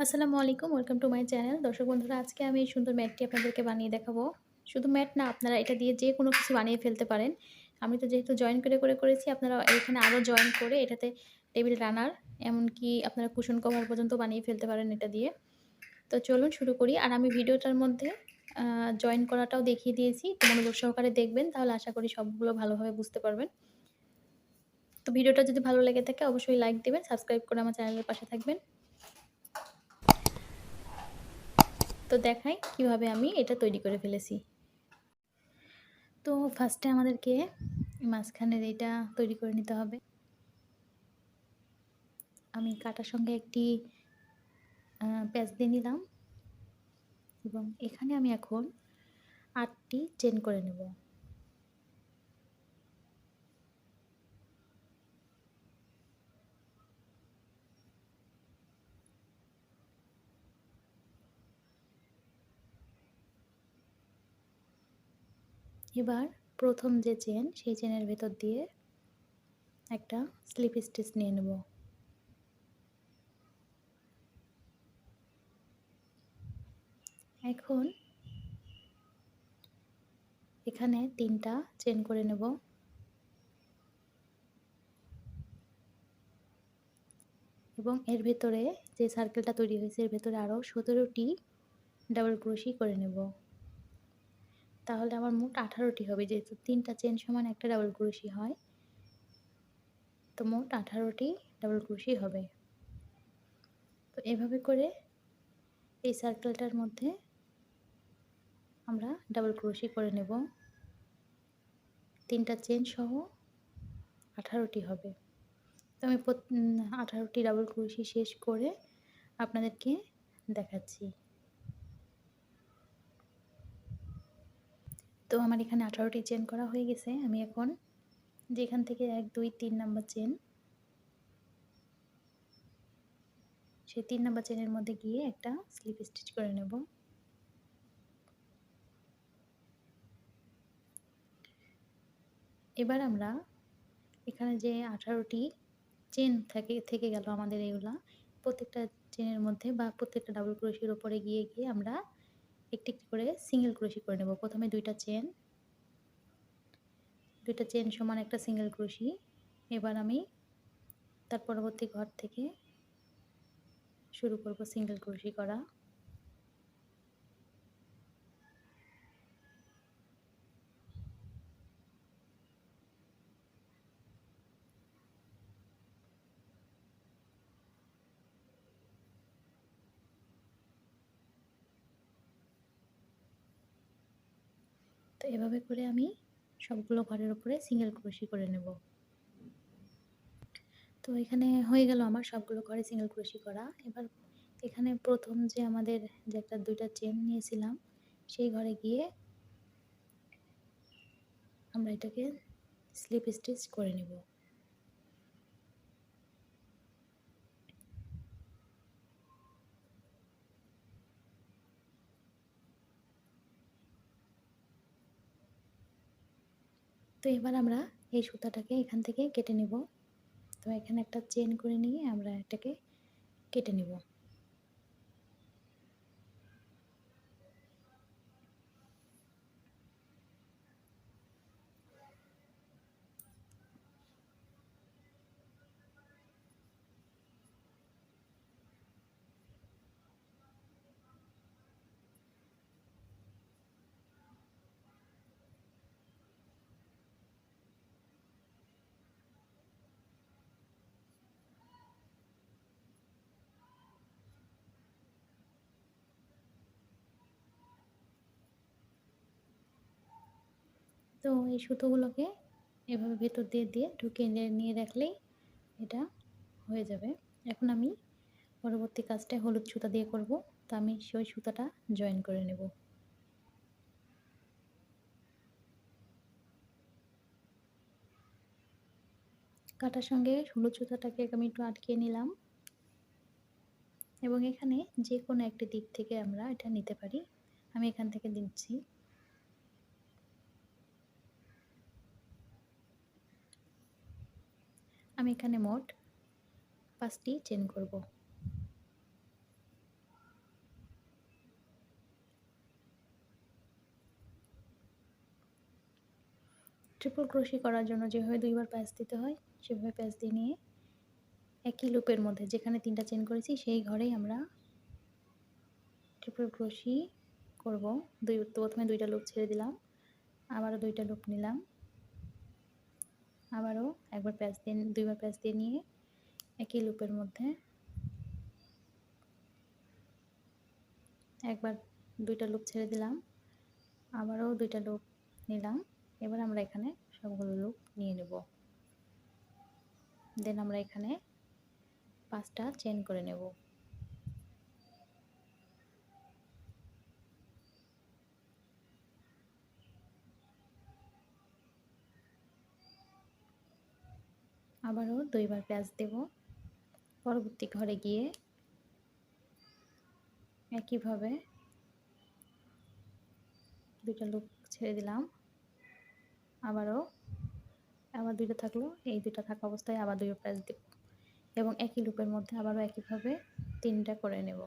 আসসালামু আলাইকুম, welcome to my channel. দর্শক বন্ধুরা, আজকে আমি এই সুন্দর ম্যাটটি আপনাদেরকে বানিয়ে দেখাবো। শুধু ম্যাট না, আপনারা এটা দিয়ে যেকোনো কিছু বানিয়ে ফেলতে পারেন। আমি তো যেহেতু জয়েন করে করেছি, আপনারা এখানে আরও জয়েন করে এটাতে টেবিল রানার, এমনকি আপনারা কুশন কভার পর্যন্ত বানিয়ে ফেলতে পারেন এটা দিয়ে। তো চলুন শুরু করি। আর আমি ভিডিওটার মধ্যে জয়েন করাটাও দেখিয়ে দিয়েছি। তো মনোযোগ সহকারে দেখবেন, তাহলে আশা করি সবগুলো ভালোভাবে বুঝতে পারবেন। তো ভিডিওটা যদি ভালো লেগে থাকে অবশ্যই লাইক দিবেন, সাবস্ক্রাইব করে আমার চ্যানেলের পাশে থাকবেন। তো দেখাই কিভাবে আমি এটা তৈরি করে ফেলেছি। তো ফার্স্টে আমাদেরকে মাঝখানের এটা তৈরি করে নিতে হবে। আমি কাটার সঙ্গে একটি প্যাচ দিয়ে নিলাম এবং এখানে আমি এখন ৮টি চেন করে নেব। এবার প্রথম যে চেন, সেই চেনের ভেতর দিয়ে একটা স্লিপ স্টিচ নিয়ে নেব। এখন এখানে ৩টা চেন করে নেব এবং এর ভেতরে যে সার্কেলটা তৈরি হয়েছে এর ভেতরে আরও ১৭টি ডাবল ক্রোশি করে নেব। তাহলে আমার মোট 18টি হবে, যেহেতু ৩টা চেন সমান একটা ডাবল ক্রোশি হয়। তো মোট 18টি ডাবল ক্রোশি হবে। তো এভাবে করে এই সার্কেলটার মধ্যে আমরা ডাবল ক্রোশি করে নেব। ৩টা চেন সহ 18টি হবে। তো আমি 18টি ডাবল ক্রোশি শেষ করে আপনাদেরকে দেখাচ্ছি। তো আমার এখানে 18টি চেন করা হয়ে গেছে। আমি এখন যেখান থেকে ১, ২, ৩ নাম্বার চেন, সেই ৩ নাম্বার চেনের মধ্যে গিয়ে একটা স্লিপ স্টিচ করে নেব। এবার আমরা এখানে যে 18টি চেন থেকে গেল আমাদের, এগুলা প্রত্যেকটা চেনের মধ্যে বা প্রত্যেকটা ডাবল ক্রোশের উপরে গিয়ে আমরা একটি করে সিঙ্গেল ক্রোশি করে নেব। প্রথমে 2টা চেন সমান একটা সিঙ্গেল ক্রোশি। এবার আমি তার পরবর্তী ঘর থেকে শুরু করব সিঙ্গেল ক্রোশি করা। তো এভাবে করে আমি সবগুলো ঘরের উপরে সিঙ্গেল ক্রোশি করে নেব। তো এখানে হয়ে গেল আমার সবগুলো ঘরে সিঙ্গেল ক্রোশি করা। এবার এখানে প্রথম যে আমাদের যে একটা 2টা চেন নিয়েছিলাম, সেই ঘরে গিয়ে আমরা এটাকে স্লিপ স্টিচ করে নেব। তো এবার আমরা এই সুতাটাকে এখান থেকে কেটে নেব। তো এখানে একটা চেন করে নিয়ে আমরা এটাকে কেটে নেব। তো এই সুতোগুলোকে এভাবে ভেতর দিয়ে ঢুকিয়ে নিয়ে রাখলেই এটা হয়ে যাবে। এখন আমি পরবর্তী কাজটা হলুদ সুতা দিয়ে করব। তো আমি সেই সুতাটা জয়েন করে নেব। কাটার সঙ্গে হলুদ সুতাটাকে আমি একটু আটকিয়ে নিলাম এবং এখানে যে কোনো একটি দিক থেকে আমরা এটা নিতে পারি। আমি এখান থেকে দিচ্ছি। আমি এখানে মোট 5টি চেন করব। ট্রিপল ক্রোশি করার জন্য যেভাবে ২ বার প্যাঁচ দিতে হয় সেভাবে প্যাঁচ দিয়ে নিয়ে একই লুপের মধ্যে যেখানে ৩টা চেইন করেছি সেই ঘরেই আমরা ট্রিপল ক্রোশি করব। প্রথমে ২টা লুপ ছেড়ে দিলাম, আবারও ২টা লুপ নিলাম, আবারও ২ বার প্যাঁচ দিয়ে নিয়ে একই লুপের মধ্যে একবার ২টা লুপ ছেড়ে দিলাম, আবারও ২টা লুপ নিলাম। এবার আমরা এখানে সবগুলো লুপ নিয়ে নেব। দেন আমরা এখানে ৫টা চেইন করে নেব। আবারও ২ বার প্যাঁচ দেব। পরবর্তী ঘরে গিয়ে একইভাবে ২টা লুপ ছেড়ে দিলাম, আবার ২টা থাকলো, এই ২টা থাকা অবস্থায় আবার ২ বার প্যাঁচ দেব এবং একই লুপের মধ্যে আবারও একইভাবে ৩টা করে নেব।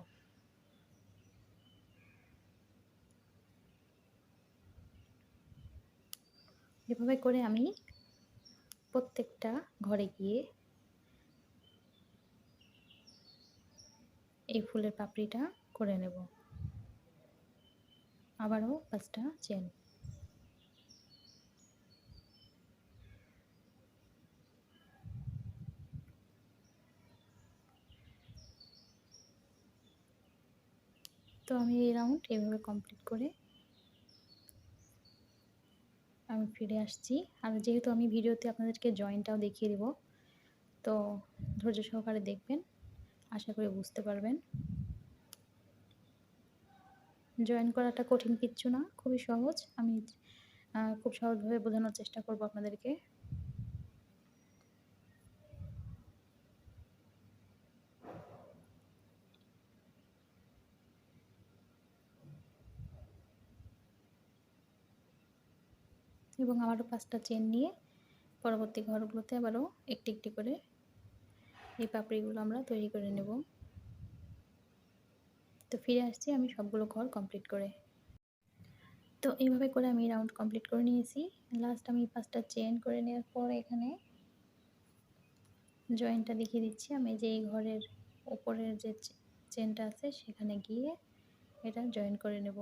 এভাবে করে আমি প্রত্যেকটা ঘরে গিয়ে এই ফুলের পাপড়িটা করে নেব। আবারও ৫টা চেইন। তো আমি এই রাউন্ড এভাবে কমপ্লিট করে আমি ফিরে আসছি। আর যেহেতু আমি ভিডিওতে আপনাদেরকে জয়েনটাও দেখিয়ে দেব, তো ধৈর্য সহকারে দেখবেন, আশা করি বুঝতে পারবেন। জয়েন করাটা কঠিন কিচ্ছু না, খুবই সহজ। আমি খুব সহজভাবে বোঝানোর চেষ্টা করব আপনাদেরকে। এবং আবারও ৫টা চেইন নিয়ে পরবর্তী ঘরগুলোতে আবারও একটি একটি করে এই পাপড়িগুলো আমরা তৈরি করে নেব। তো ফিরে আসছি আমি সবগুলো ঘর কমপ্লিট করে। তো এইভাবে করে আমি রাউন্ড কমপ্লিট করে নিয়েছি। লাস্ট আমি ৫টা চেইন করে নেওয়ার পর এখানে জয়েনটা দেখিয়ে দিচ্ছি। আমি যে এই ঘরের উপরের যে চেনটা আছে সেখানে গিয়ে এটা জয়েন করে নেব।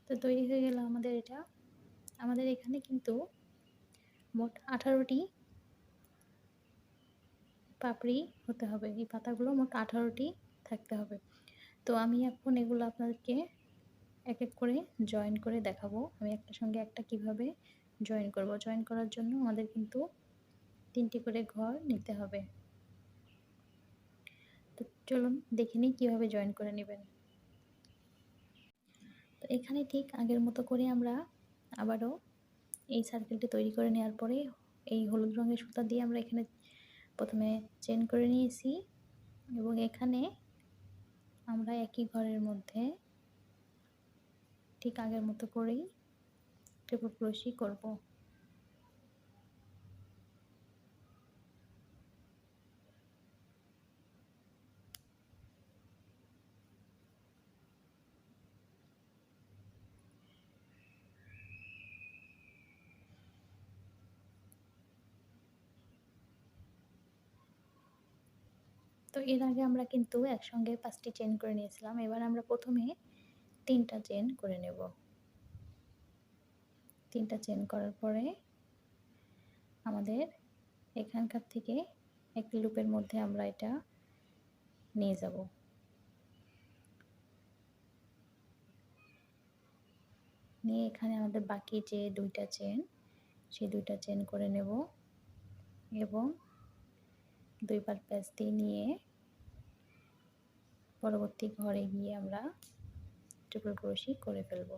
তো তৈরি হয়ে গেল আমাদের এটা। আমাদের এখানে কিন্তু মোট 18টি পাপড়ি হতে হবে। এই পাতাগুলো মোট 18টি থাকতে হবে। তো আমি এখন এগুলো আপনাদেরকে এক এক করে জয়েন করে দেখাবো। আমি একটার সঙ্গে একটা কিভাবে জয়েন করব। জয়েন করার জন্য আমাদের কিন্তু 3টি করে ঘর নিতে হবে। তো চলুন দেখে নিই কীভাবে জয়েন করে নেবেন। তো এখানে ঠিক আগের মতো করে আমরা আবারও এই সার্কেলটি তৈরি করে নেওয়ার পরে এই হলুদ রঙের সুতা দিয়ে আমরা এখানে প্রথমে চেইন করে নিয়েছি এবং এখানে আমরা একই ঘরের মধ্যে ঠিক আগের মতো করেই ট্রিপল ক্রোশি করব। তো এর আগে আমরা কিন্তু একসঙ্গে 5টি চেইন করে নিয়েছিলাম। এবার আমরা প্রথমে 3টা চেইন করে নেব। 3টা চেইন করার পরে আমাদের এখানকার থেকে একটি লুপের মধ্যে আমরা এটা নিয়ে যাব। নিয়ে এখানে আমাদের বাকি যে 2টা চেইন সেই 2টা চেইন করে নেব এবং 2 বার প্যাঁচ দিয়ে নিয়ে পরবর্তী ঘরে গিয়ে আমরা ট্রিপল ক্রোশি করে ফেলব।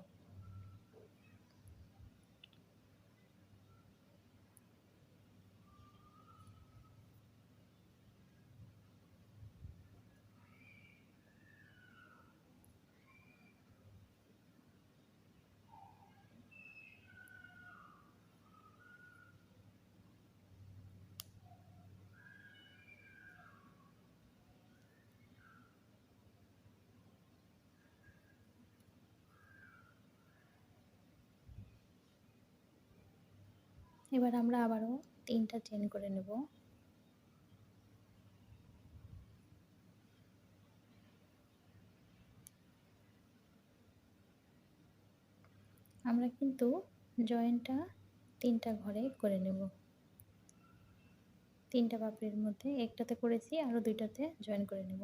এবার আমরা আবারও 3টা চেইন করে নেব। আমরা কিন্তু জয়েনটা 3টা ঘরে করে নেব। 3টা পাপড়ির মধ্যে একটাতে করেছি, আরও 2টাতে জয়েন করে নেব।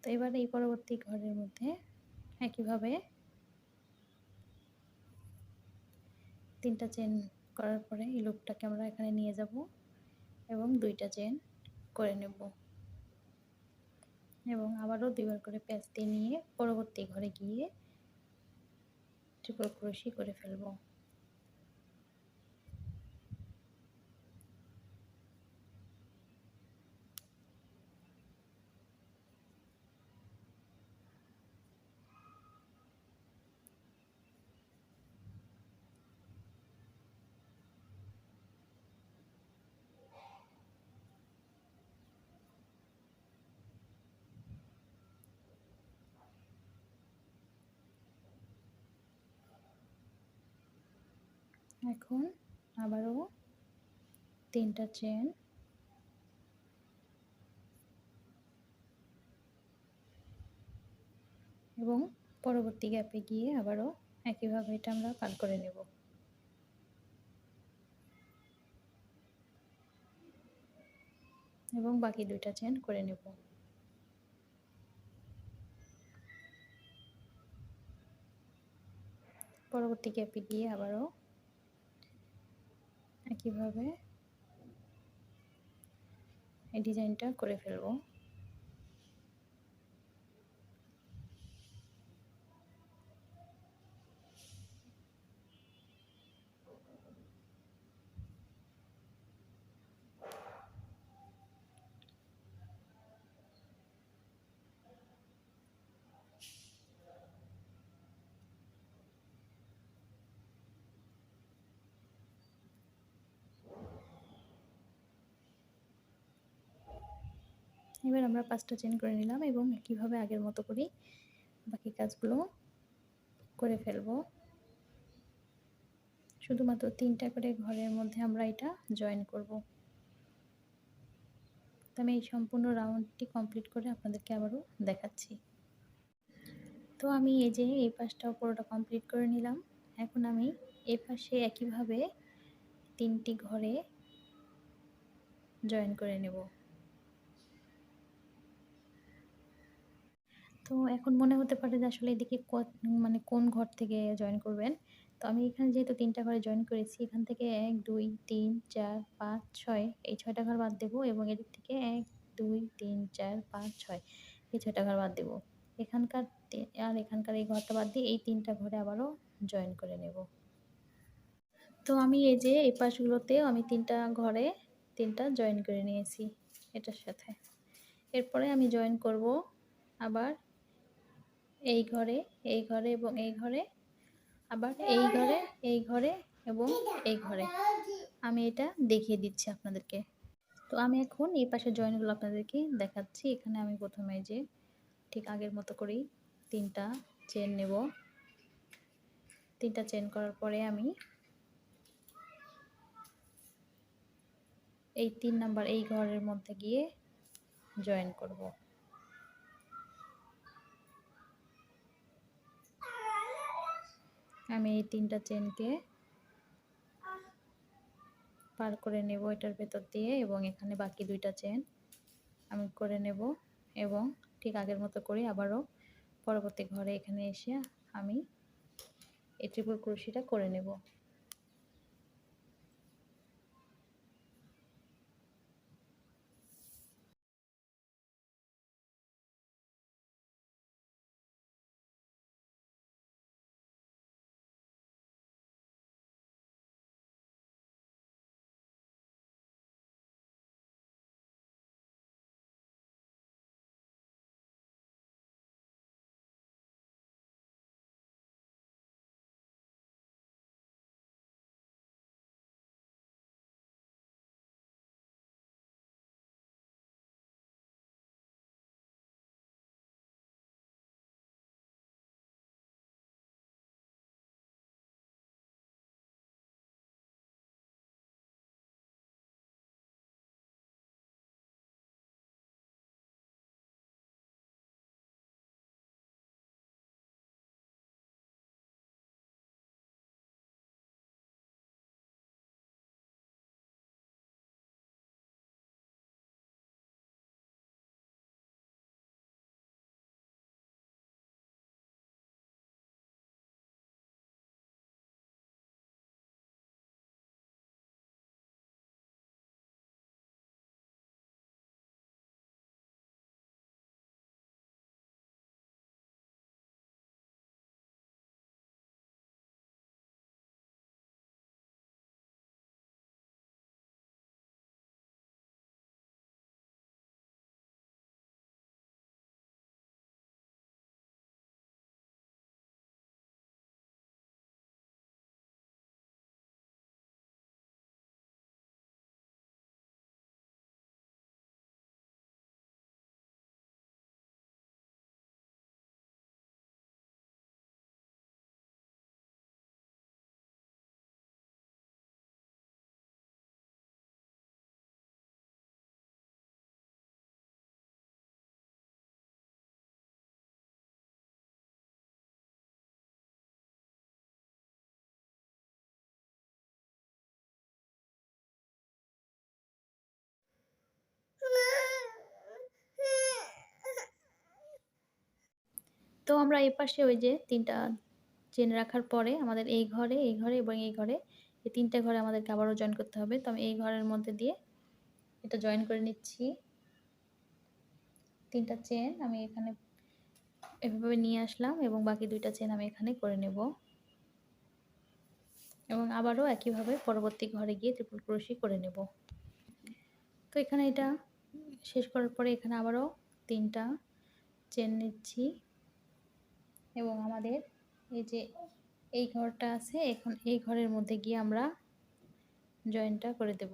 তো এবার এই পরবর্তী ঘরের মধ্যে একইভাবে 3টা চেইন করার পরে এই লুপটাকে আমরা এখানে নিয়ে যাব এবং 2টা চেইন করে নেব এবং আবারও 2বার করে প্যাচ দিয়ে নিয়ে পরবর্তী ঘরে গিয়ে ট্রিপল ক্রোশি করে ফেলব। এখন আবারও 3টা চেইন এবং পরবর্তী গ্যাপে গিয়ে আবারও একইভাবে এটা আমরা পার করে নেব। এবং বাকি 2টা চেইন করে নেব। পরবর্তী গ্যাপে গিয়ে আবারও একইভাবে এই ডিজাইনটা করে ফেলব। এবার আমরা 5টা চেইন করে নিলাম এবং একইভাবে আগের মতো করেই বাকি কাজগুলো করে ফেলব। শুধুমাত্র 3টা করে ঘরের মধ্যে আমরা এটা জয়েন করব। তো আমি এই সম্পূর্ণ রাউন্ডটি কমপ্লিট করে আপনাদেরকে আবারও দেখাচ্ছি। তো আমি এই যে এই পাশটাও পুরোটা কমপ্লিট করে নিলাম। এখন আমি এই পাশে একইভাবে 3টি ঘরে জয়েন করে নেব। তো এখন মনে হতে পারে যে আসলে এদিকে মানে কোন ঘর থেকে জয়েন করবেন। তো আমি এখানে যেহেতু 3টা ঘরে জয়েন করেছি, এখান থেকে 1 2 3 4 5 6 এই 6টা ঘর বাদ দেব এবং এদিক থেকে 1 2 3 4 5 6 এই 6টা ঘর বাদ দেব। এখানকার আর এখানকার এই ঘরটা বাদ দিয়ে এই 3টা ঘরে আবারও জয়েন করে নেব। তো আমি এই যে এই পাশগুলোতেও আমি 3টা ঘরে 3টা জয়েন করে নিয়েছি এটার সাথে। এরপরে আমি জয়েন করব আবার এই ঘরে, এই ঘরে এবং এই ঘরে, আবার এই ঘরে, এই ঘরে এবং এই ঘরে। আমি এটা দেখিয়ে দিচ্ছি আপনাদেরকে। তো আমি এখন এই পাশের জয়েনগুলো আপনাদেরকে দেখাচ্ছি। এখানে আমি প্রথমে যে ঠিক আগের মতো করেই 3টা চেন নেব। 3টা চেন করার পরে আমি এই 3 নাম্বার এই ঘরের মধ্যে গিয়ে জয়েন করব। আমি এই 3টা চেনকে পার করে নেব এটার ভেতর দিয়ে এবং এখানে বাকি 2টা চেন আমি করে নেব এবং ঠিক আগের মতো করে আবারও পরবর্তী ঘরে এখানে এসে আমি এই ট্রিপল ক্রোশেটা করে নেব। তো আমরা এপাশে ওই যে ৩ টা চেন রাখার পরে আমাদের এই ঘরে এবং এই ঘরে, এই ৩ টা ঘরে আমাদেরকে আবারও জয়েন করতে হবে। তো আমি এই ঘরের মধ্যে দিয়ে এটা জয়েন করে নিচ্ছি। ৩ টা চেন আমি এখানে এভাবে নিয়ে আসলাম এবং বাকি ২ টা চেন আমি এখানে করে নেব। এবং আবারও একইভাবে পরবর্তী ঘরে গিয়ে ট্রিপল ক্রোশে করে নেব। তো এখানে এটা শেষ করার পরে এখানে আবারও ৩ টা চেন নিচ্ছি এবং আমাদের এই যে এই ঘরটা আছে, এখন এই ঘরের মধ্যে গিয়ে আমরা জয়েনটা করে দেব।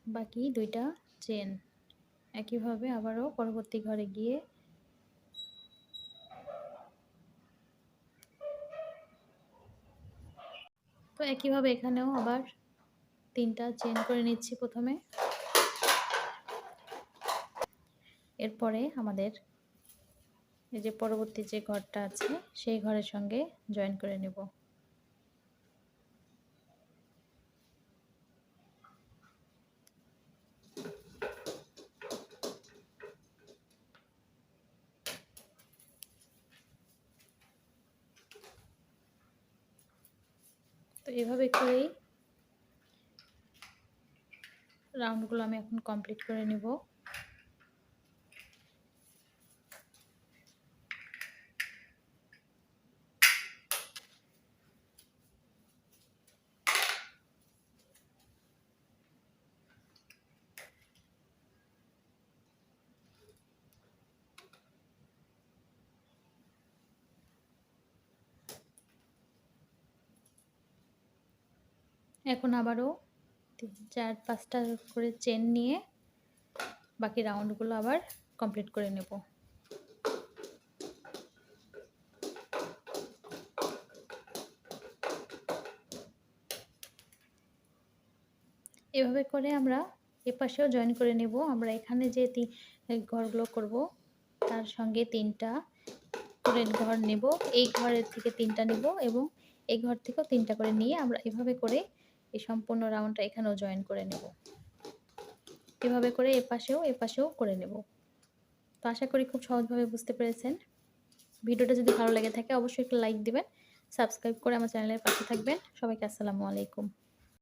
বাকি ২ টা চেন একইভাবে আবারও পরবর্তী ঘরে গিয়ে তো একইভাবে এখানেও আবার ৩ টা চেন করে নিচ্ছি প্রথমে। এরপরে আমাদের এই যে পরবর্তী যে ঘরটা আছে সেই ঘরের সঙ্গে জয়েন করে নেব। তো এভাবে করেই রাউন্ডগুলো আমি এখন কমপ্লিট করে নেব। এখন আবারও ৪-৫টা করে চেন নিয়ে বাকি রাউন্ডগুলো আবার কমপ্লিট করে নেব। এভাবে করে আমরা এপাশেও জয়েন করে নেব। আমরা এখানে যে ঘরগুলো করব তার সঙ্গে ৩ টা করে ঘর নেব। এই ঘরের থেকে ৩ টা নেব এবং এই ঘর থেকেও ৩ টা করে নিয়ে আমরা এভাবে করে এই সম্পূর্ণ রাউন্ডটা এখানেও জয়েন করে নেব। এভাবে করে এপাশেও করে নেব। তো আশা করি খুব সহজভাবে বুঝতে পেরেছেন। ভিডিওটা যদি ভালো লেগে থাকে অবশ্যই একটা লাইক দিবেন, সাবস্ক্রাইব করে আমার চ্যানেলের পাশে থাকবেন। সবাইকে আসসালামু আলাইকুম।